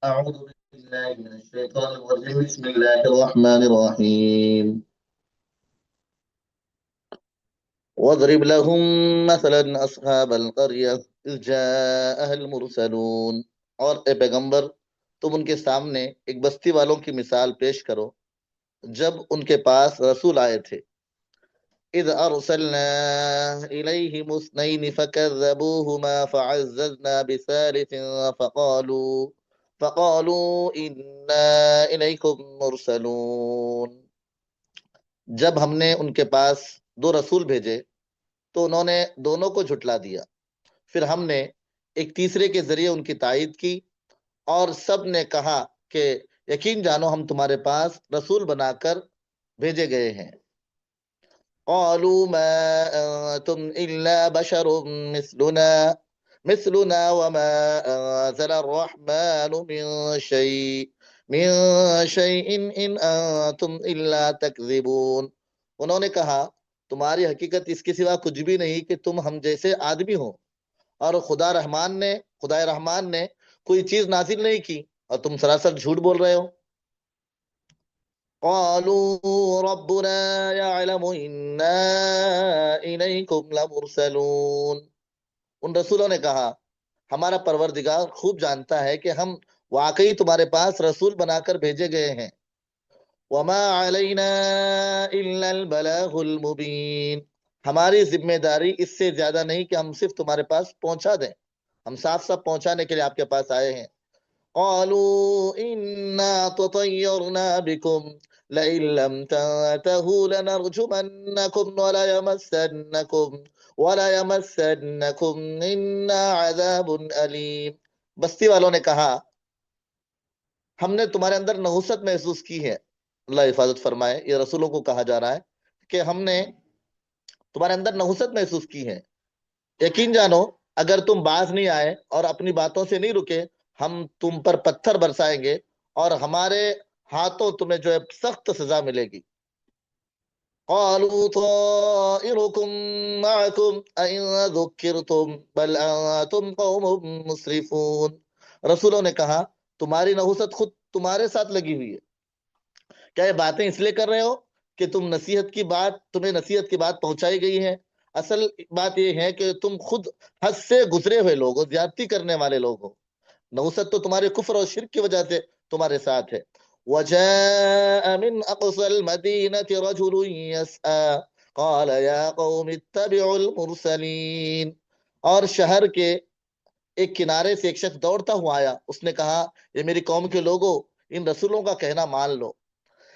أعوذ بالله من الشيطان الرجيم بسم الله الرحمن الرحيم واضرب لهم مثلا أصحاب القرية إذ جاءها المرسلون۔ اور اے پیغمبر، تم ان کے سامنے ایک بستی والوں کی مثال پیش کرو جب ان کے پاس رسول آئے تھے۔ إذ أرسلنا إليهم اثنين فكذبوهما فعززنا بثالث فقالوا إنا إليكم مرسلون۔ جب ہم نے ان کے پاس دو رسول بھیجے تو انہوں نے دونوں کو جھٹلا دیا، پھر ہم نے ایک تیسرے کے ذریعے ان کی تائید کی، اور سب نے کہا کہ یقین جانو ہم تمہارے پاس رسول بنا کر بھیجے گئے ہیں۔ قالوا ما أنتم إلا بشر مثلنا وما أنزل الرحمن من شيء إن أنتم إلا تكذبون۔ انہوں نے کہا تمہاری حقیقت اس کے سوا کچھ بھی نہیں کہ تم ہم جیسے آدمی ہو، اور خدا رحمان نے کوئی چیز نازل نہیں کی اور تم سراسر جھوٹ بول رہے ہو۔ قالوا ربنا يعلم إنا إليكم لمرسلون۔ ان رسولوں نے کہا ہمارا پروردگار خوب جانتا ہے کہ ہم واقعی تمہارے پاس رسول بنا کر بھیجے گئے ہیں۔ وما علينا إلا البلاغ المبين۔ ہماری ذمہ داری اس سے زیادہ نہیں کہ ہم صرف تمہارے پاس پہنچا دیں، ہم صاف صاف پہنچانے کے لیے آپ کے پاس آئے ہیں۔ قالوا إنا تطيرنا بكم لئن لم تنتهوا لنرجمنكم ولا يمسنكم منا عذاب أليم۔ بستی والوں نے کہا ہم نے تمہارے اندر نحوست محسوس کی ہے۔ اللہ حفاظت فرمائے، یہ رسولوں کو کہا جا رہا ہے کہ ہم نے تمہارے اندر نحوست محسوس کی ہے، یقین جانو اگر تم باز نہیں آئے اور اپنی باتوں سے نہیں رکے، ہم تم پر پتھر برسائیں گے اور ہمارے ہاتھوں تمہیں جو ہے سخت سزا ملے گی۔ قالوا طائركم معكم أئن ذكرتم بل أنتم قوم مسرفون۔ رسولوں نے کہا تمہاری نحوست خود تمہارے ساتھ لگی ہوئی ہے، کیا یہ باتیں اس لیے کر رہے ہو کہ تمہیں نصیحت کی بات پہنچائی گئی ہے؟ اصل بات یہ ہے کہ تم خود حد سے گزرے ہوئے لوگ ہو، زیادتی کرنے والے لوگ ہو۔ نحوست تو تمہارے کفر اور شرک کی وجہ سے تمہارے ساتھ ہے۔ وَجَاءَ مِنْ أَقْصَى الْمَدِينَةِ رَجُلٌ يَسْعَىٰ قَالَ يَا قَوْمِ اتَّبِعُوا الْمُرْسَلِينَ۔ اور شہر کے ایک کنارے سے ایک شخص دوڑتا ہوا آیا، اس نے کہا یہ میری قوم کے لوگوں، ان رسولوں کا کہنا مان لو۔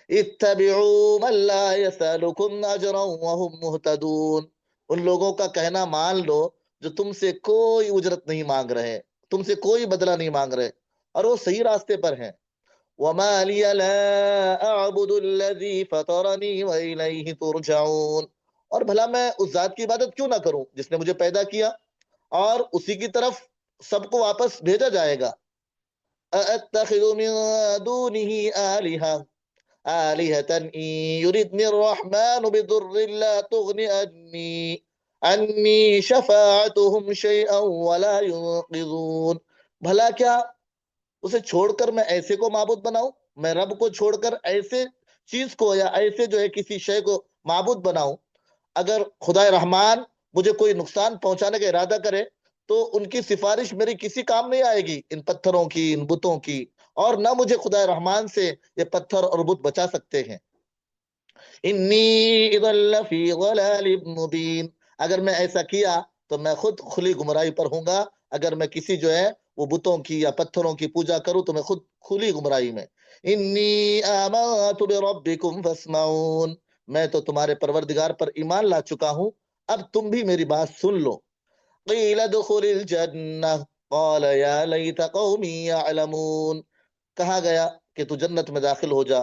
اتبعوا من لا يسألكم اجرا وهم مهتدون۔ ان لوگوں کا کہنا مان لو جو تم سے کوئی اجرت نہیں مانگ رہے، تم سے کوئی بدلہ نہیں مانگ رہے، اور وہ صحیح راستے پر ہیں۔ وما لي لا اعبد الذي فطرني واليه ترجعون۔ اور بھلا میں اس ذات کی عبادت کیوں نہ کروں جس نے مجھے پیدا کیا اور اسی کی طرف سب کو واپس بھیجا جائے گا۔ أأتخذ من دونه آلهة إن يردني الرحمن بضر لا تغن عني شفاعتهم شيئا ولا ينقذون۔ بھلا کیا اسے چھوڑ کر میں ایسے کو معبود بناؤں، میں رب کو چھوڑ کر ایسے چیز کو یا ایسے جو ہے کسی شے کو معبود بناؤں، اگر خدا رحمان مجھے کوئی نقصان پہنچانے کا ارادہ کرے تو ان کی سفارش میری کسی کام نہیں آئے گی، ان پتھروں کی، ان بتوں کی، اور نہ مجھے خدا رحمان سے یہ پتھر اور بت بچا سکتے ہیں۔ انی اذا لفی ضلال مبین۔ اگر میں ایسا کیا تو میں خود کھلی گمراہی پر ہوں گا، اگر میں کسی جو ہے وہ بتوں کی یا پتھروں کی پوجا کروں تو میں خود کھلی گمراہی میں۔ انی آمنت بربکم فاسمعون۔ میں تو تمہارے پروردگار پر ایمان لا چکا ہوں، اب تم بھی میری بات سن لو۔ قیل ادخل الجنہ قال یا لیت قومی یعلمون۔ کہا گیا کہ تو جنت میں داخل ہو جا،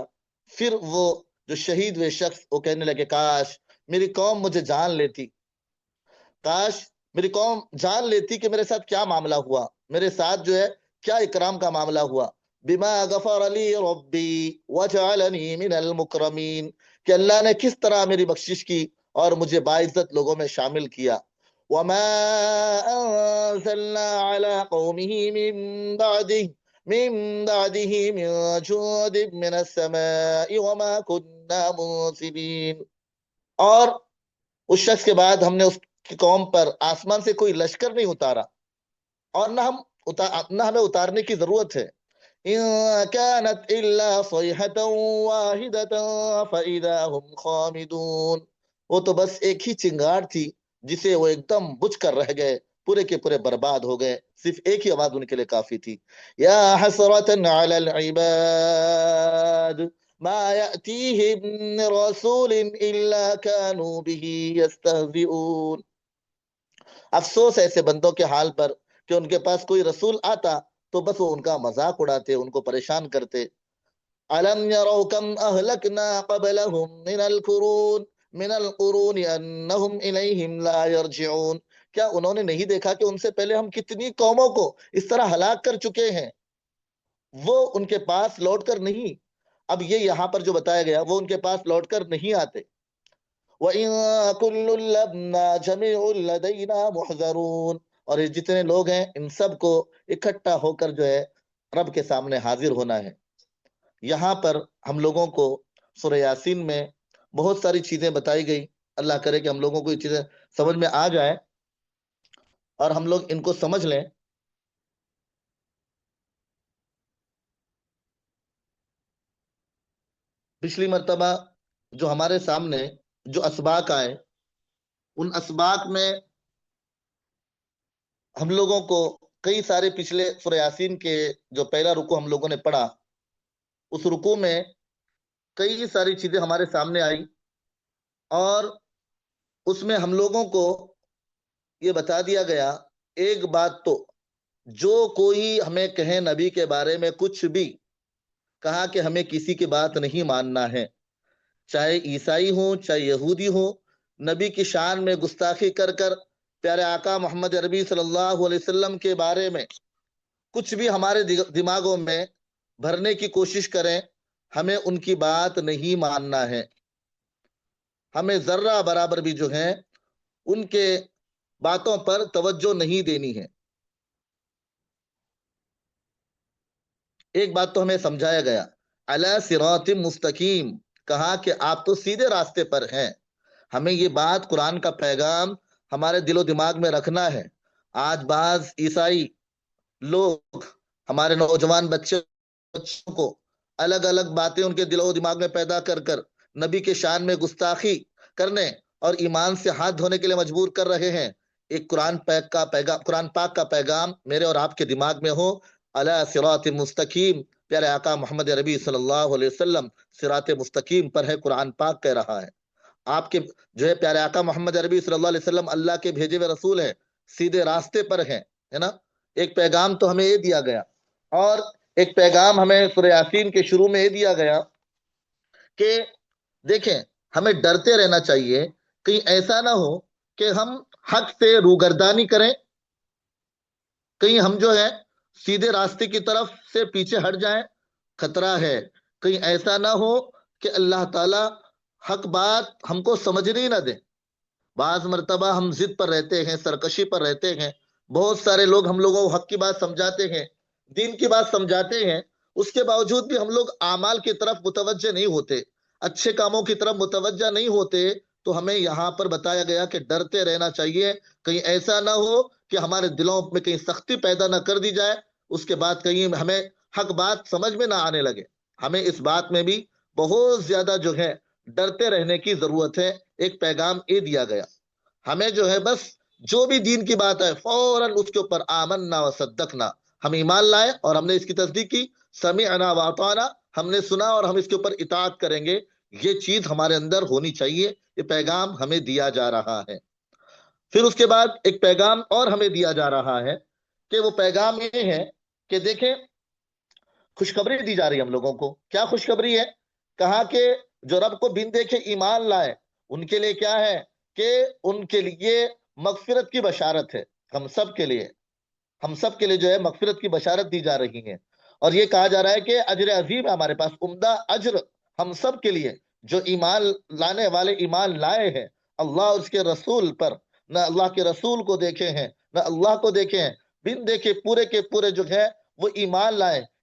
پھر وہ جو شہید ہوئے شخص وہ کہنے لگے کاش میری قوم مجھے جان لیتی، کاش میری قوم جان لیتی کہ میرے ساتھ کیا معاملہ ہوا، میرے ساتھ جو ہے کیا اکرام کا معاملہ ہوا۔ بما غفر لی ربی وجعلنی من المکرمین، کہ اللہ نے کس طرح میری بخشش کی اور مجھے باعزت لوگوں میں شامل کیا۔ وما انزلنا على قومه من بعده من بعده من جود من السماء وما كنا منزلين. اور اس شخص کے بعد ہم نے اس کی قوم پر آسمان سے کوئی لشکر نہیں اتارا، اور نہ ہمیں اتارنے کی ضرورت ہے. إن كانت إلا صيحة واحدة فإذا هم خامدون. وہ تو بس ایک ہی چنگاڑ تھی جسے وہ ایک دم بجھ کر رہ گئے، پورے کے پورے برباد ہو گئے. صرف ایک ہی آواز ان کے لیے کافی تھی. یا حسرة على العباد ما يأتيهم من رسول إلا كانوا به يستهزئون. افسوس ایسے بندوں کے حال پر کہ ان کے پاس کوئی رسول آتا تو بس وہ ان کا مذاق اڑاتے، ان کو پریشان کرتے. أَلَمْ يَرَوْا كَمْ أَهْلَكْنَا قَبْلَهُمْ مِنَ الْقُرُونِ أَنَّهُمْ إِلَيْهِمْ لَا يَرْجِعُونَ. کیا انہوں نے نہیں دیکھا کہ ان سے پہلے ہم کتنی قوموں کو اس طرح ہلاک کر چکے ہیں، وہ ان کے پاس لوٹ کر نہیں. اب یہ یہاں پر جو بتایا گیا وہ ان کے پاس لوٹ کر نہیں آتے. وَإِن كُلٌّ لَمَّا جَمِيعٌ لَدَيْنَا مُحْضَرُونَ. اور یہ جتنے لوگ ہیں ان سب کو اکٹھا ہو کر جو ہے رب کے سامنے حاضر ہونا ہے. یہاں پر ہم لوگوں کو سورہ یاسین میں بہت ساری چیزیں بتائی گئی. اللہ کرے کہ ہم لوگوں کو یہ چیزیں سمجھ میں آ جائیں اور ہم لوگ ان کو سمجھ لیں. پچھلی مرتبہ جو ہمارے سامنے جو اسباق آئے، ان اسباق میں ہم لوگوں کو کئی سارے پچھلے سورہ یاسین کے جو پہلا رکوع ہم لوگوں نے پڑھا، اس رکوع میں کئی ساری چیزیں ہمارے سامنے آئی، اور اس میں ہم لوگوں کو یہ بتا دیا گیا ایک بات تو، جو کوئی ہمیں کہے نبی کے بارے میں کچھ بھی، کہا کہ ہمیں کسی کی بات نہیں ماننا ہے، چاہے عیسائی ہوں چاہے یہودی ہوں. نبی کی شان میں گستاخی کر کر پیارے آقا محمد عربی صلی اللہ علیہ وسلم کے بارے میں کچھ بھی ہمارے دماغوں میں بھرنے کی کوشش کریں، ہمیں ان کی بات نہیں ماننا ہے. ہمیں ذرہ برابر بھی جو ہے ان کے باتوں پر توجہ نہیں دینی ہے. ایک بات تو ہمیں سمجھایا گیا، علی صراط مستقیم، کہا کہ آپ تو سیدھے راستے پر ہیں. ہمیں یہ بات قرآن کا پیغام ہمارے دل و دماغ میں رکھنا ہے. آج بعض عیسائی لوگ ہمارے نوجوان بچوں کو الگ الگ باتیں ان کے دل و دماغ میں پیدا کر کر نبی کے شان میں گستاخی کرنے اور ایمان سے ہاتھ دھونے کے لیے مجبور کر رہے ہیں. ایک قرآن پاک کا پیغام میرے اور آپ کے دماغ میں ہو، علی صراط مستقیم. پیارے آقا محمد عربی صلی اللہ علیہ وسلم صراط مستقیم پر ہے، قرآن پاک کہہ رہا ہے. آپ کے جو ہے پیارے آقا محمد عربی صلی اللہ علیہ وسلم اللہ کے بھیجے ہوئے رسول ہیں، سیدھے راستے پر ہیں، ہے نا. ایک پیغام تو ہمیں یہ دیا گیا، اور ایک پیغام ہمیں سورہ یاسین کے شروع میں یہ دیا گیا کہ دیکھیں ہمیں ڈرتے رہنا چاہیے، کہیں ایسا نہ ہو کہ ہم حق سے روگردانی کریں، کہیں ہم جو ہے سیدھے راستے کی طرف سے پیچھے ہٹ جائیں. خطرہ ہے کہیں ایسا نہ ہو کہ اللہ تعالی حق بات ہم کو سمجھنے ہی نہ دیں. بعض مرتبہ ہم ضد پر رہتے ہیں، سرکشی پر رہتے ہیں، بہت سارے لوگ ہم لوگوں کو حق کی بات سمجھاتے ہیں، دین کی بات سمجھاتے ہیں، اس کے باوجود بھی ہم لوگ اعمال کی طرف متوجہ نہیں ہوتے، اچھے کاموں کی طرف متوجہ نہیں ہوتے. تو ہمیں یہاں پر بتایا گیا کہ ڈرتے رہنا چاہیے، کہیں ایسا نہ ہو کہ ہمارے دلوں میں کہیں سختی پیدا نہ کر دی جائے، اس کے بعد کہیں ہمیں حق بات سمجھ میں نہ آنے لگے. ہمیں اس بات میں بھی بہت زیادہ جو ہے ڈرتے رہنے کی ضرورت ہے. ایک پیغام یہ دیا گیا، ہمیں جو ہے بس جو بھی دین کی بات ہے فوراً اس کے اوپر آمنا و صدقنا، ہم ایمان لائے اور ہم نے اس کی تصدیق کی، سمعنا و اطعنا، ہم نے سنا اور ہم اس کے اوپر اطاعت کریں گے. یہ چیز ہمارے اندر ہونی چاہیے. یہ پیغام ہمیں دیا جا رہا ہے. پھر اس کے بعد ایک پیغام اور ہمیں دیا جا رہا ہے کہ وہ پیغام یہ ہے کہ دیکھیں خوشخبری دی جا رہی ہے ہم لوگوں کو. کیا خوشخبری ہے؟ کہا کہ جو رب کو بن دیکھے ایمان لائے ان کے لیے کیا ہے کہ ان کے لیے مغفرت کی بشارت ہے. ہم سب کے لیے جو ہے مغفرت کی بشارت دی جا رہی ہے. اور یہ کہا جا رہا ہے کہ اجر عظیم ہے ہمارے پاس، عمدہ اجر ہم سب کے لیے جو ایمان لانے والے ایمان لائے ہیں اللہ اور اس کے رسول پر، نہ اللہ کے رسول کو دیکھے ہیں نہ اللہ کو دیکھے ہیں، بن دیکھے پورے کے پورے جو ہے وہ ایمان لائے.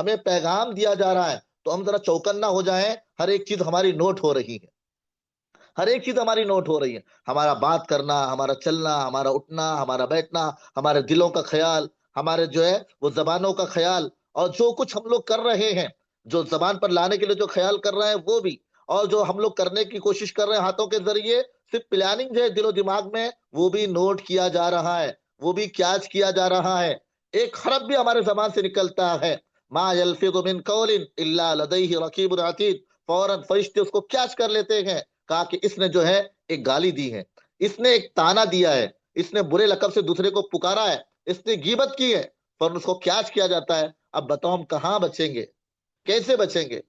ہمیں پیغام دیا جا رہا ہے تو ہم ذرا چوکنا ہو جائیں. ہر ایک چیز ہماری نوٹ ہو رہی ہے، ہر ایک چیز ہماری نوٹ ہو رہی ہے. ہمارا بات کرنا، ہمارا چلنا، ہمارا اٹھنا، ہمارا بیٹھنا، ہمارے دلوں کا خیال، ہمارے جو ہے وہ زبانوں کا خیال، اور جو کچھ ہم لوگ کر رہے ہیں، جو زبان پر لانے کے لیے جو خیال کر رہے ہیں وہ بھی، اور جو ہم لوگ کرنے کی کوشش کر رہے ہیں ہاتھوں کے ذریعے، صرف پلاننگ جو ہے دل و دماغ میں، وہ بھی نوٹ کیا جا رہا ہے، وہ بھی کیچ کیا جا رہا ہے. ایک حرف بھی ہمارے زبان سے نکلتا ہے، ما یلفظ من قول الا لدیہ رقیب عتید، فوراً فرشتے اس کو کیچ کر لیتے ہیں. کہا کہ اس نے جو ہے ایک گالی دی ہے، اس نے ایک تانا دیا ہے، اس نے برے لقب سے دوسرے کو پکارا ہے، اس نے غیبت کی ہے، پر اس کو کیچ کیا جاتا ہے. اب بتاؤ ہم کہاں بچیں گے، کیسے بچیں گے،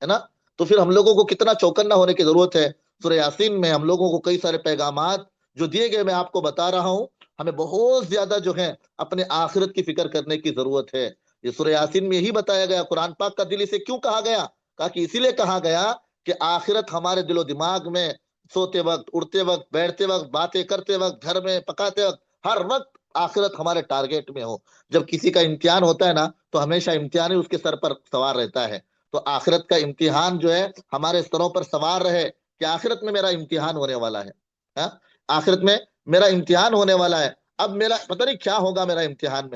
ہے نا؟ تو پھر ہم لوگوں کو کتنا چوکنا ہونے کی ضرورت ہے. سورہ یاسین میں ہم لوگوں کو کئی سارے پیغامات جو دیے گئے میں آپ کو بتا رہا ہوں. ہمیں بہت زیادہ جو ہے اپنے آخرت کی فکر کرنے کی ضرورت ہے. یہ سورہ یاسین میں یہی بتایا گیا. قرآن پاک کا دل اسے کیوں کہا گیا؟ کہا کہ اسی لیے کہا گیا کہ آخرت ہمارے دل و دماغ میں، سوتے وقت، اڑتے وقت، بیٹھتے وقت، باتیں کرتے وقت، گھر میں پکاتے وقت، ہر وقت آخرت ہمارے ٹارگیٹ میں ہو. جب کسی کا امتحان ہوتا ہے نا تو ہمیشہ امتحان ہی اس کے سر پر سوار رہتا ہے. تو آخرت کا امتحان جو ہے ہمارے سروں پر سوار رہے کہ آخرت میں میرا امتحان ہونے والا ہے. ہاں؟ آخرت میں میرا امتحان ہونے والا ہے. اب میرا پتہ نہیں کیا ہوگا میرا امتحان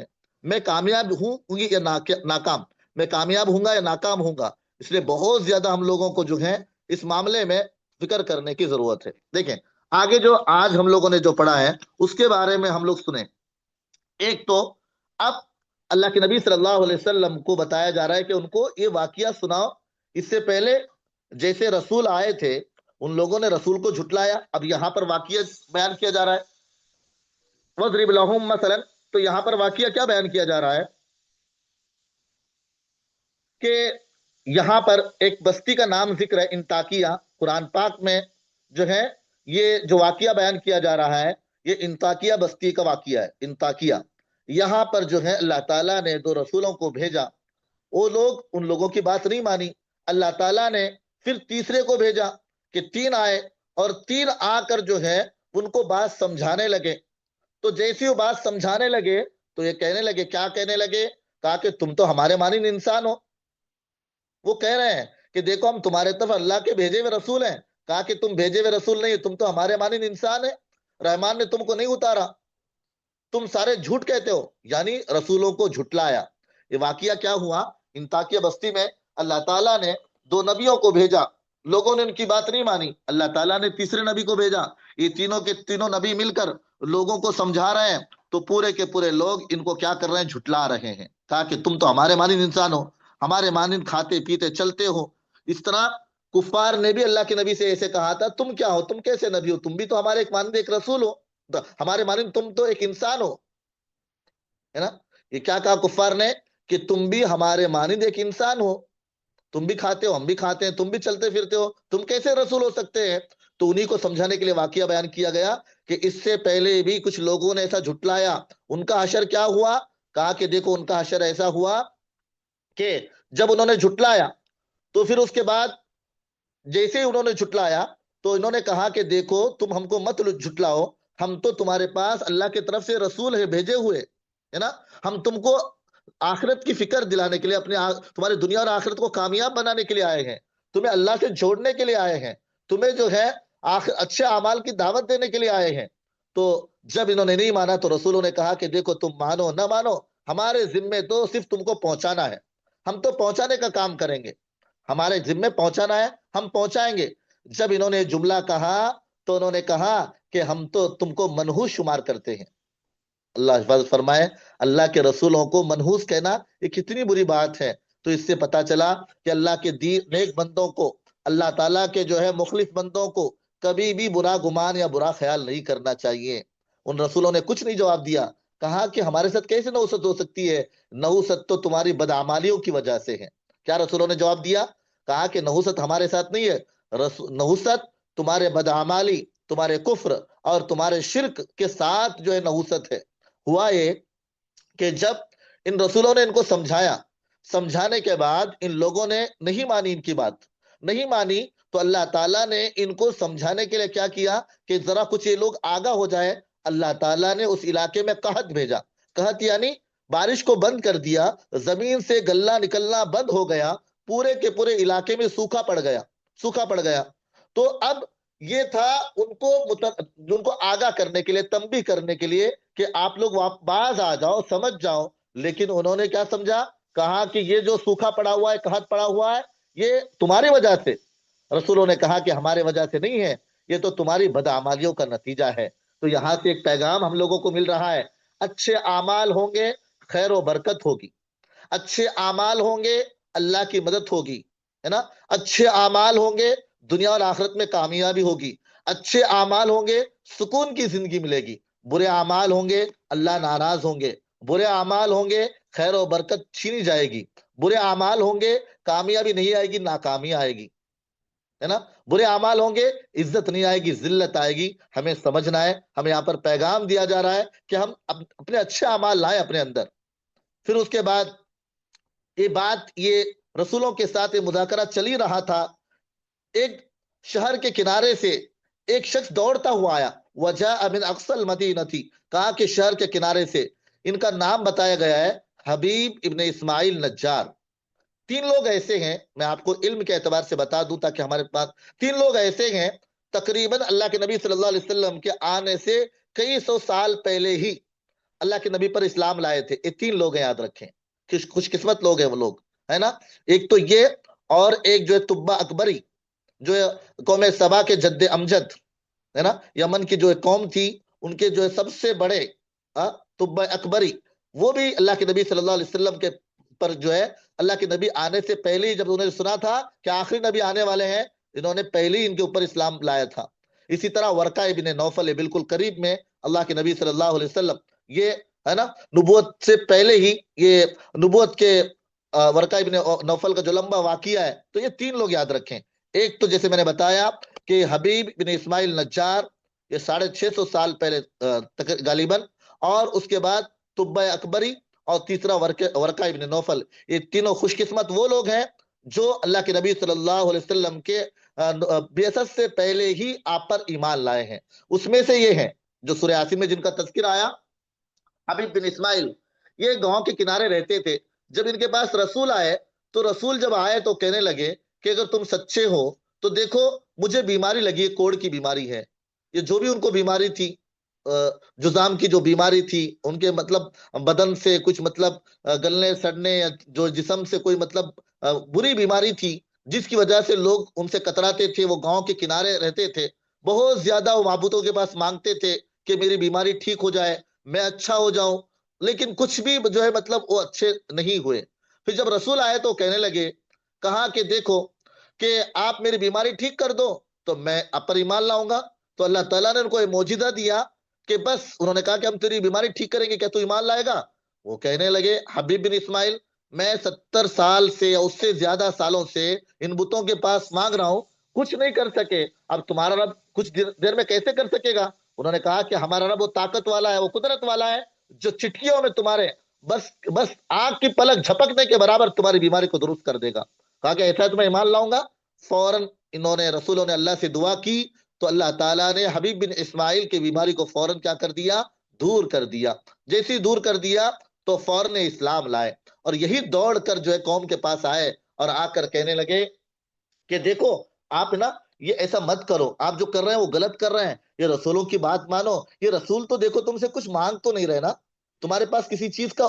میں کامیاب ہوں گی یا ناکام، میں کامیاب ہوں گا یا ناکام ہوں گا. اس لیے بہت زیادہ ہم لوگوں کو جو ہے اس معاملے میں فکر کرنے کی ضرورت ہے. دیکھیں آگے جو آج ہم لوگوں نے جو پڑھا ہے اس کے بارے میں ہم لوگ سنیں. ایک تو اب اللہ کے نبی صلی اللہ علیہ وسلم کو بتایا جا رہا ہے کہ ان کو یہ واقعہ سناؤ. اس سے پہلے جیسے رسول آئے تھے ان لوگوں نے رسول کو جھٹلایا. اب یہاں پر واقعہ بیان کیا جا رہا ہے، وَاضْرِبْ لَهُم مثلا. تو یہاں پر واقعہ کیا بیان کیا جا رہا ہے کہ یہاں پر ایک بستی کا نام ذکر ہے، انطاکیہ. قرآن پاک میں جو ہے یہ جو واقعہ بیان کیا جا رہا ہے یہ انطاکیہ بستی کا واقعہ ہے. انطاکیہ یہاں پر جو ہے اللہ تعالیٰ نے دو رسولوں کو بھیجا، وہ لوگ ان لوگوں کی بات نہیں مانی. اللہ تعالیٰ نے پھر تیسرے کو بھیجا کہ تین آئے، اور تین آ کر جو ہے ان کو بات سمجھانے لگے. تو جیسی وہ بات سمجھانے لگے تو یہ کہنے لگے، کیا کہنے لگے؟ کہا کہ تم تو ہمارے مانند انسان ہو. وہ کہہ رہے ہیں کہ دیکھو ہم تمہارے طرف اللہ کے بھیجے ہوئے رسول ہیں. کہا کہ تم بھیجے ہوئے رسول نہیں، تم تو ہمارے مانند انسان ہیں، رحمان نے تم کو نہیں اتارا، تم سارے جھوٹ کہتے ہو. یعنی رسولوں کو جھٹلایا. یہ واقعہ کیا ہوا؟ انطاکیہ بستی میں اللہ تعالیٰ نے دو نبیوں کو بھیجا، لوگوں نے ان کی بات نہیں مانی. اللہ تعالیٰ نے تیسرے نبی کو بھیجا. یہ تینوں کے تینوں نبی مل کر لوگوں کو سمجھا رہے ہیں تو پورے کے پورے لوگ ان کو کیا کر رہے ہیں؟ جھٹلا رہے ہیں. کہا کہ تم تو ہمارے مانند انسان ہو، ہمارے مانند کھاتے پیتے چلتے ہو. اس طرح کفار نے بھی اللہ کے نبی سے ایسے کہا تھا، تم کیا ہو، تم کیسے نبی ہو، تم بھی تو ہمارے ایک مانند ایک رسول ہو، ہمارے مانند تم تو ایک انسان ہو، ہے نا؟ یہ کیا کہا کفار نے کہ تم بھی ہمارے مانند ایک انسان ہو، تم بھی کھاتے ہو، ہم بھی کھاتے ہیں، تم بھی چلتے پھرتے ہو، تم کیسے رسول ہو سکتے ہیں؟ تو انہی کو سمجھانے کے لیے واقعہ بیان کیا گیا کہ اس سے پہلے بھی کچھ لوگوں نے ایسا جھٹلایا. ان کا حشر کیا ہوا؟ کہا کہ دیکھو ان کا حشر ایسا ہوا کہ جب انہوں نے جھٹلایا تو پھر اس کے بعد جیسے ہی انہوں نے جھٹلایا تو انہوں نے کہا کہ دیکھو تم ہم کو مت جھٹلاؤ، ہم تو تمہارے پاس اللہ کی طرف سے رسول ہے بھیجے ہوئے، ہے نا؟ ہم تم کو آخرت کی فکر دلانے کے لیے، تمہاری دنیا اور آخرت کو کامیاب بنانے کے لیے آئے ہیں، تمہیں اللہ سے جوڑنے کے لیے آئے ہیں، تمہیں جو ہے اچھے اعمال کی دعوت دینے کے لیے آئے ہیں. تو جب انہوں نے نہیں مانا تو رسولوں نے کہا کہ دیکھو تم مانو نہ مانو ہمارے ذمے تو صرف تم کو پہنچانا ہے، ہم تو پہنچانے کا کام کریں گے، ہمارے ذمے پہنچانا ہے، ہم پہنچائیں گے. جب انہوں نے جملہ کہا تو انہوں نے کہا کہ ہم تو تم کو منحوس شمار کرتے ہیں. اللہ حفاظت فرمائے. اللہ کے رسولوں کو منحوس کہنا یہ کتنی بری بات ہے. تو اس سے پتا چلا کہ اللہ کے نیک بندوں کو، اللہ تعالیٰ کے جو ہے مخلص بندوں کو کبھی بھی برا گمان یا برا خیال نہیں کرنا چاہیے. ان رسولوں نے کچھ نہیں جواب دیا. کہا کہ ہمارے ساتھ کیسے نحوست ہو سکتی ہے؟ نحوست تو تمہاری بدعمالیوں کی وجہ سے ہے. کیا رسولوں نے جواب دیا؟ کہا کہ نحوست ہمارے ساتھ نہیں ہے، نحوست تمہارے بدعمالی، تمہارے کفر اور تمہارے شرک کے ساتھ جو ہے نحوست ہے. ہوا یہ کہ جب ان رسولوں نے ان کو سمجھایا، سمجھانے کے بعد ان لوگوں نے نہیں مانی، ان کی بات نہیں مانی، تو اللہ تعالیٰ نے ان کو سمجھانے کے لیے کیا کیا کہ ذرا کچھ یہ لوگ آگاہ ہو جائے. اللہ تعالیٰ نے اس علاقے میں قحط بھیجا. قحط یعنی بارش کو بند کر دیا، زمین سے گلہ نکلنا بند ہو گیا، پورے کے پورے علاقے میں سوکھا پڑ گیا. تو اب یہ تھا ان کو آگاہ کرنے کے لیے، تنبیہ کرنے کے لیے کہ آپ لوگ باز آ جاؤ، سمجھ جاؤ. لیکن انہوں نے کیا سمجھا؟ کہا کہ یہ جو سوکھا پڑا ہوا ہے، قحط پڑا ہوا ہے، یہ تمہاری وجہ سے. رسولوں نے کہا کہ ہمارے وجہ سے نہیں ہے، یہ تو تمہاری بدعمالیوں کا نتیجہ ہے. تو یہاں سے ایک پیغام ہم لوگوں کو مل رہا ہے، اچھے اعمال ہوں گے، خیر و برکت ہوگی. اچھے اعمال ہوں گے، اللہ کی مدد ہوگی، ہے نا. اچھے اعمال ہوں گے، دنیا اور آخرت میں کامیابی ہوگی. اچھے اعمال ہوں گے، سکون کی زندگی ملے گی. برے اعمال ہوں گے، اللہ ناراض ہوں گے. برے اعمال ہوں گے، خیر و برکت چھینی جائے گی. برے اعمال ہوں گے، کامیابی نہیں آئے گی، ناکامی آئے گی، ہے نا. برے اعمال ہوں گے، عزت نہیں آئے گی، ذلت آئے گی. ہمیں سمجھنا ہے، ہمیں یہاں پر پیغام دیا جا رہا ہے کہ ہم اپنے اچھے اعمال لائیں اپنے اندر. پھر اس کے بعد یہ رسولوں کے ساتھ یہ مذاکرہ چل ہی رہا تھا. ایک شہر کے کنارے سے ایک شخص دوڑتا ہوا آیا. وجاء من اقصى المدینہ، کہا کہ شہر کے کنارے سے. ان کا نام بتایا گیا ہے حبیب ابن اسماعیل نجار. 3 لوگ ایسے ہیں، میں آپ کو علم کے اعتبار سے بتا دوں تاکہ ہمارے پاس 3 لوگ ایسے ہیں تقریباً اللہ کے نبی صلی اللہ علیہ وسلم کے آنے سے کئی سو سال پہلے ہی اللہ کے نبی پر اسلام لائے تھے. یہ 3 لوگ ہیں، یاد رکھیں. خوش قسمت لوگ ہیں وہ لوگ، ہے نا. ایک تو یہ، اور ایک جو ہے طبہ اکبری، جو قوم سبا کے جد امجد، ہے نا. یمن کی جو قوم تھی، ان کے جو ہے سب سے بڑے طبہ اکبری، وہ بھی اللہ کے نبی صلی اللہ علیہ وسلم کے پر جو ہے اللہ کے نبی آنے سے پہلے ہی، جب انہوں نے سنا تھا کہ آخری نبی آنے والے ہیں، انہوں نے پہلے ہی ان کے اوپر اسلام لایا تھا. اسی طرح ورقہ ابن نوفل ہے، بالکل قریب میں اللہ کے نبی صلی اللہ علیہ وسلم، یہ ہے نا نبوت سے پہلے ہی، یہ نبوت کے ورقہ ابن نوفل کا جو لمبا واقعہ ہے. تو یہ 3 لوگ یاد رکھیں. ایک تو جیسے میں نے بتایا کہ حبیب بن اسماعیل نجار، یہ 650 سال پہلے غالباً. اور اس کے بعد طبہ اکبری، اور تیسرا ورقہ ابن نوفل. یہ تینوں خوش قسمت وہ لوگ ہیں جو اللہ کے نبی صلی اللہ علیہ وسلم کے بعثت سے پہلے ہی آپ پر ایمان لائے ہیں. اس میں سے یہ ہیں جو سورہ یاسین میں جن کا تذکرہ آیا، حبیب بن اسماعیل. یہ گاؤں کے کنارے رہتے تھے. جب ان کے پاس رسول آئے، تو رسول جب آئے تو کہنے لگے کہ اگر تم سچے ہو تو دیکھو مجھے بیماری لگی ہے، کوڑ کی بیماری ہے. یہ جو بھی ان کو بیماری تھی، جزام کی جو بیماری تھی، ان کے مطلب بدن سے کچھ مطلب گلنے سڑنے، یا جو جسم سے کوئی مطلب بری بیماری تھی، جس کی وجہ سے لوگ ان سے کتراتے تھے. وہ گاؤں کے کنارے رہتے تھے. بہت زیادہ وہ معبودوں کے پاس مانگتے تھے کہ میری بیماری ٹھیک ہو جائے، میں اچھا ہو جاؤں. لیکن کچھ بھی جو ہے مطلب وہ اچھے نہیں ہوئے. پھر جب رسول آئے تو کہنے لگے، کہا کہ دیکھو کہ آپ میری بیماری ٹھیک کر دو تو میں آپ پر ایمان لاؤں گا. تو اللہ تعالیٰ نے ان کو ایک معجزہ دیا کہ بس انہوں نے کہا کہ ہم تیری بیماری ٹھیک کریں گے، کیا تو ایمان لائے گا؟ وہ کہنے لگے، حبیب بن اسماعیل، میں 70 سال سے یا اس سے زیادہ سالوں سے ان بتوں کے پاس مانگ رہا ہوں، کچھ نہیں کر سکے. اب تمہارا رب کچھ دیر میں کیسے کر سکے گا؟ انہوں نے کہا کہ ہمارا رب وہ طاقت والا ہے، وہ قدرت والا ہے، جو چٹکیوں میں تمہارے بس آنکھ کی پلک جھپکنے کے برابر تمہاری بیماری کو درست کر دے گا. کہا کہ ایسا ہے تو میں ایمان لاؤں گا. فوراً رسولوں نے اللہ سے دعا کی تو اللہ تعالیٰ نے حبیب بن اسماعیل کی بیماری کو فوراً کیا کر دیا؟ دور کر دیا. جیسی دور کر دیا تو فوراً اسلام لائے. اور یہی دوڑ کر جو ہے قوم کے پاس آئے اور آ کر کہنے لگے کہ دیکھو آپ نا یہ ایسا مت کرو، آپ جو کر رہے ہیں وہ غلط کر رہے ہیں، یہ رسولوں کی بات مانو. یہ رسول تو دیکھو تم سے کچھ مانگ تو نہیں رہے نا، تمہارے پاس کسی چیز کا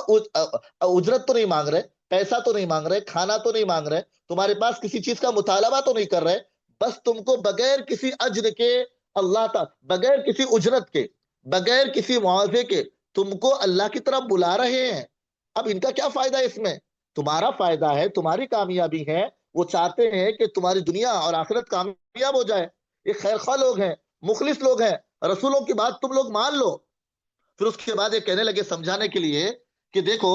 اجرت تو نہیں مانگ رہے، پیسہ تو نہیں مانگ رہے، کھانا تو نہیں مانگ رہے، تمہارے پاس کسی چیز کا مطالبہ تو نہیں کر رہے. بس تم کو بغیر کسی اجر کے اللہ تعالی، بغیر کسی اجرت کے، بغیر کسی معاوضے کے تم کو اللہ کی طرف بلا رہے ہیں. اب ان کا کیا فائدہ ہے اس میں؟ تمہارا فائدہ ہے، تمہاری کامیابی ہے. وہ چاہتے ہیں کہ تمہاری دنیا اور آخرت کامیاب ہو جائے. یہ خیر خواہ لوگ ہیں، مخلص لوگ ہیں. رسولوں کی بات تم لوگ مان لو. پھر اس کے بعد یہ کہنے لگے سمجھانے کے لیے کہ دیکھو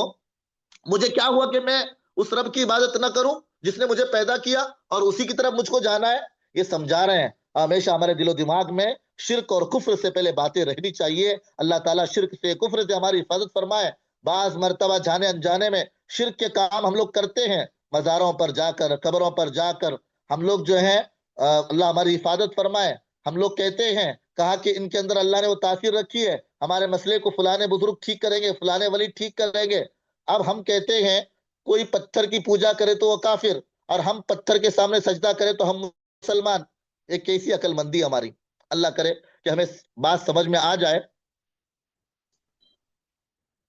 مجھے کیا ہوا کہ میں اس رب کی عبادت نہ کروں جس نے مجھے پیدا کیا اور اسی کی طرف مجھ کو جانا ہے. یہ سمجھا رہے ہیں ہمیشہ ہمارے دل و دماغ میں شرک اور کفر سے پہلے باتیں رہنی چاہیے. اللہ تعالیٰ شرک سے، کفر سے ہماری حفاظت فرمائے. بعض مرتبہ جانے انجانے میں شرک کے کام ہم لوگ کرتے ہیں، مزاروں پر جا کر، قبروں پر جا کر ہم لوگ جو ہے اللہ ہماری حفاظت فرمائے. ہم لوگ کہتے ہیں، کہا کہ ان کے اندر اللہ نے وہ تاثیر رکھی ہے، ہمارے مسئلے کو فلانے بزرگ ٹھیک کریں گے، فلانے ولی ٹھیک کریں گے. اب ہم کہتے ہیں کوئی پتھر کی پوجا کرے تو وہ کافر، اور ہم پتھر کے سامنے سجدہ کرے تو ہم مسلمان. ایک کیسی عقل مندی ہماری. اللہ کرے کہ ہمیں بات سمجھ میں آ جائے.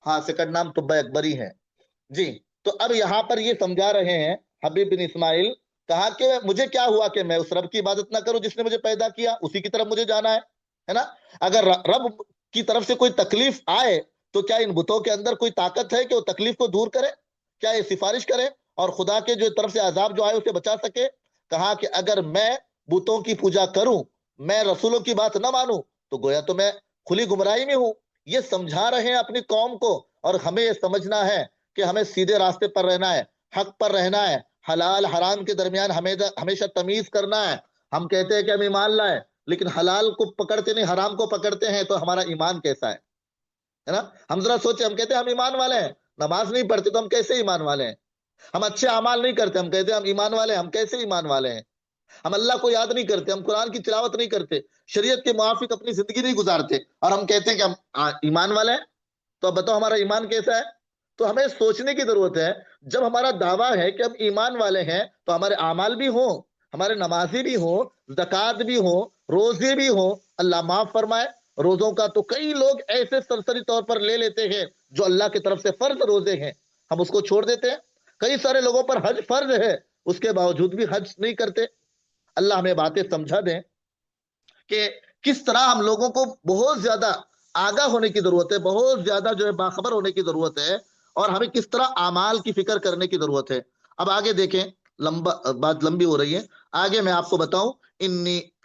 ہاں، سیکنڈ نام طب اکبری ہے. جی. تو اب یہاں پر یہ سمجھا رہے ہیں حبیب بن اسماعیل، کہا کہ مجھے کیا ہوا کہ میں اس رب کی عبادت نہ کروں جس نے مجھے پیدا کیا، اسی کی طرف مجھے جانا ہے نا. اگر رب کی طرف سے کوئی تکلیف آئے تو کیا ان بتوں کے اندر کوئی طاقت ہے کہ وہ تکلیف کو دور کرے؟ کیا یہ سفارش کرے اور خدا کے جو طرف سے عذاب جو آئے اسے بچا سکے؟ کہا کہ اگر میں بتوں کی پوجا کروں، میں رسولوں کی بات نہ مانوں، تو گویا تو میں کھلی گمراہی میں ہوں. یہ سمجھا رہے ہیں اپنی قوم کو، اور ہمیں یہ سمجھنا ہے کہ ہمیں سیدھے راستے پر رہنا ہے، حق پر رہنا ہے، حلال حرام کے درمیان ہمیشہ تمیز کرنا ہے. ہم کہتے ہیں کہ ہم ایمان لائے، لیکن حلال کو پکڑتے نہیں، حرام کو پکڑتے ہیں، تو ہمارا ایمان کیسا ہے نا؟ ہم ذرا سوچیں، ہم کہتے ہیں ہم ایمان والے ہیں، نماز نہیں پڑھتے تو ہم کیسے ایمان والے ہیں؟ ہم اچھے اعمال نہیں کرتے، ہم کہتے ہیں ہم ایمان والے ہیں، ہم کیسے ایمان والے ہیں؟ ہم اللہ کو یاد نہیں کرتے، ہم قرآن کی تلاوت نہیں کرتے، شریعت کے موافق اپنی زندگی نہیں گزارتے، اور ہم کہتے ہیں کہ ہم ایمان والے ہیں. تو اب بتاؤ ہمارا ایمان کیسا ہے؟ تو ہمیں سوچنے کی ضرورت ہے. جب ہمارا دعویٰ ہے کہ ہم ایمان والے ہیں تو ہمارے اعمال بھی ہوں، ہمارے نمازی بھی ہوں، زکوٰۃ بھی ہوں، روزے بھی ہوں. اللہ معاف فرمائے، روزوں کا تو کئی لوگ ایسے سرسری طور پر لے لیتے ہیں جو اللہ کی طرف سے فرض روزے ہیں، ہم اس کو چھوڑ دیتے ہیں. کئی سارے لوگوں پر حج فرض ہے، اس کے باوجود بھی حج نہیں کرتے. اللہ ہمیں باتیں سمجھا دیں کہ کس طرح ہم لوگوں کو بہت زیادہ آگاہ ہونے کی ضرورت ہے، بہت زیادہ جو ہے باخبر ہونے کی ضرورت ہے، اور ہمیں کس طرح اعمال کی فکر کرنے کی ضرورت ہے. اب آگے دیکھیں، بات لمبی ہو رہی ہے، آگے میں آپ کو بتاؤں.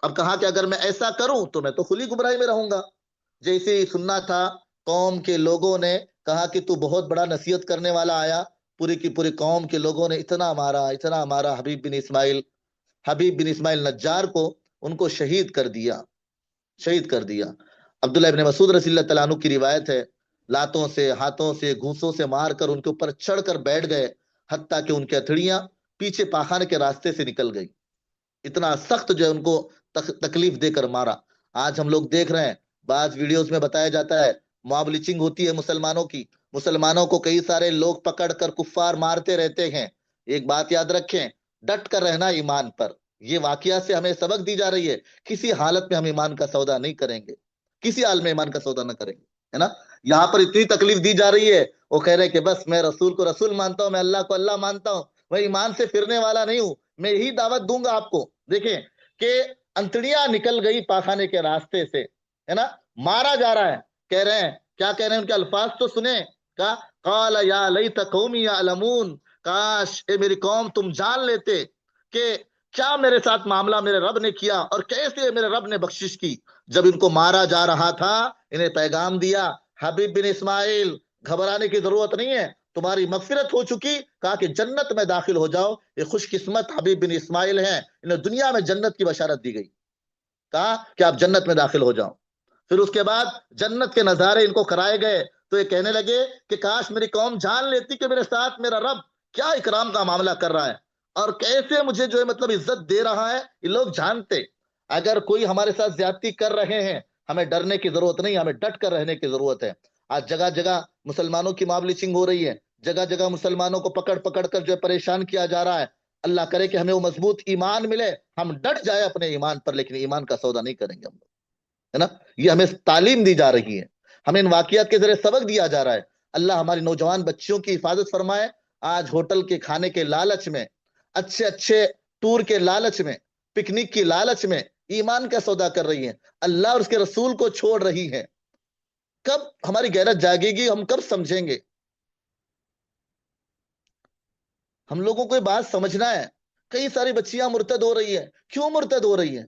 اب کہا کہ اگر میں ایسا کروں تو میں تو کھلی گمراہی میں رہوں گا. جیسے ہی سننا تھا، قوم کے لوگوں نے کہا کہ تو بہت بڑا نصیحت کرنے والا آیا. پوری کی پوری قوم کے لوگوں نے اتنا مارا حبیب بن اسماعیل نجار کو، ان کو شہید کر دیا. عبداللہ ابن مسعود رضی اللہ تعالیٰ عنہ کی روایت ہے، لاتوں سے، ہاتھوں سے، گھوسوں سے مار کر ان کے اوپر چڑھ کر بیٹھ گئے، حتیٰ کہ ان کی ہتھیلیاں پیچھے پاخانے کے راستے سے نکل گئی. اتنا سخت جو ہے ان کو تکلیف دے کر مارا. آج ہم لوگ دیکھ رہے ہیں، بعض ویڈیوز میں بتایا جاتا ہے موب لنچنگ ہوتی ہے مسلمانوں کی، مسلمانوں کو کئی سارے لوگ پکڑ کر کفار مارتے رہتے ہیں. ایک بات یاد رکھیں، ڈٹ کر رہنا ایمان پر. یہ واقعہ سے ہمیں سبق دی جا رہی ہے، کسی حالت میں ہم ایمان کا سودا نہیں کریں گے، کسی حال میں ایمان کا سودا نہ کریں گے، ہے نا؟ یہاں پر اتنی تکلیف دی جا رہی ہے، وہ کہہ رہے کہ بس میں رسول کو رسول مانتا ہوں، میں اللہ کو اللہ مانتا ہوں، میں ایمان سے پھرنے والا نہیں ہوں، میں یہی دعوت دوں گا آپ کو. دیکھیں کہ انتڑیاں نکل گئی پاخانے کے راستے سے، ہے نا؟ مارا جا رہا ہے. کہہ رہے ہیں، کیا کہہ رہے ہیں؟ ان کے الفاظ تو سنیں. قال یا لیت قومی یعلمون، کاش اے میری قوم تم جان لیتے کہ کیا میرے ساتھ معاملہ میرے رب نے کیا اور کیسے میرے رب نے بخشش کی. جب ان کو مارا جا رہا تھا، انہیں پیغام دیا، حبیب بن اسماعیل گھبرانے کی ضرورت نہیں ہے، تمہاری مغفرت ہو چکی. کہا کہ جنت میں داخل ہو جاؤ. یہ خوش قسمت حبیب بن اسماعیل ہیں، انہیں دنیا میں جنت کی بشارت دی گئی. کہا کہ آپ جنت میں داخل ہو جاؤ. پھر اس کے بعد جنت کے نظارے ان کو کرائے گئے، تو یہ کہنے لگے کہ کاش میری قوم جان لیتی کہ میرے ساتھ میرا رب کیا اکرام کا معاملہ کر رہا ہے اور کیسے مجھے جو ہے مطلب عزت دے رہا ہے. یہ لوگ جانتے. اگر کوئی ہمارے ساتھ زیادتی کر رہے ہیں، ہمیں ڈرنے کی ضرورت نہیں، ہمیں ڈٹ کر رہنے کی ضرورت ہے. آج جگہ جگہ مسلمانوں کی موب لنچنگ ہو رہی ہے، جگہ جگہ مسلمانوں کو پکڑ پکڑ کر جو ہے پریشان کیا جا رہا ہے. اللہ کرے کہ ہمیں وہ مضبوط ایمان ملے، ہم ڈٹ جائے اپنے ایمان پر، لیکن ایمان کا سودا نہیں کریں گے ہم لوگ، ہے نا؟ یہ ہمیں تعلیم دی جا رہی ہے، ہمیں ان واقعات کے ذریعے سبق دیا جا رہا ہے. اللہ ہماری نوجوان بچیوں کی حفاظت فرمائے. آج ہوٹل کے کھانے کے لالچ میں، اچھے اچھے ٹور کے لالچ میں، پکنک کی لالچ میں ایمان کا سودا کر رہی ہیں، اللہ اور اس کے رسول کو چھوڑ رہی ہیں. کب ہماری غیرت جاگے گی؟ ہم کب سمجھیں گے؟ ہم لوگوں کو یہ بات سمجھنا ہے. کئی ساری بچیاں مرتد ہو رہی ہیں. کیوں مرتد ہو رہی ہیں؟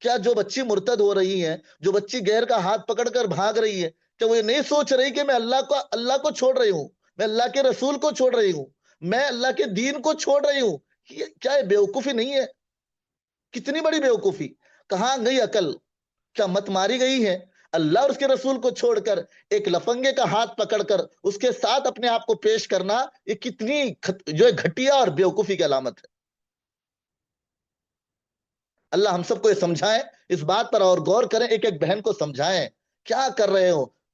کیا جو بچی مرتد ہو رہی ہیں، جو بچی غیر کا ہاتھ پکڑ کر بھاگ رہی ہے، کیا وہ یہ نہیں سوچ رہی کہ میں اللہ کو چھوڑ رہی ہوں، میں اللہ کے رسول کو چھوڑ رہی ہوں، میں اللہ کے دین کو چھوڑ رہی ہوں؟ کیا یہ بیوقوفی نہیں ہے؟ کتنی بڑی بیوقوفی. کہاں گئی عقل؟ کیا مت ماری گئی ہے؟ اللہ اور اس کے رسول کو چھوڑ کر ایک لفنگے کا ہاتھ پکڑ کر اس کے ساتھ اپنے آپ کو پیش کرنا، یہ کتنی جو ہے گھٹیا اور بیوقوفی کی علامت ہے. اللہ ہم سب کو یہ سمجھائیں، اس بات پر اور غور کریں، ایک ایک بہن کو سمجھائیں. کیا کر رہے ہو؟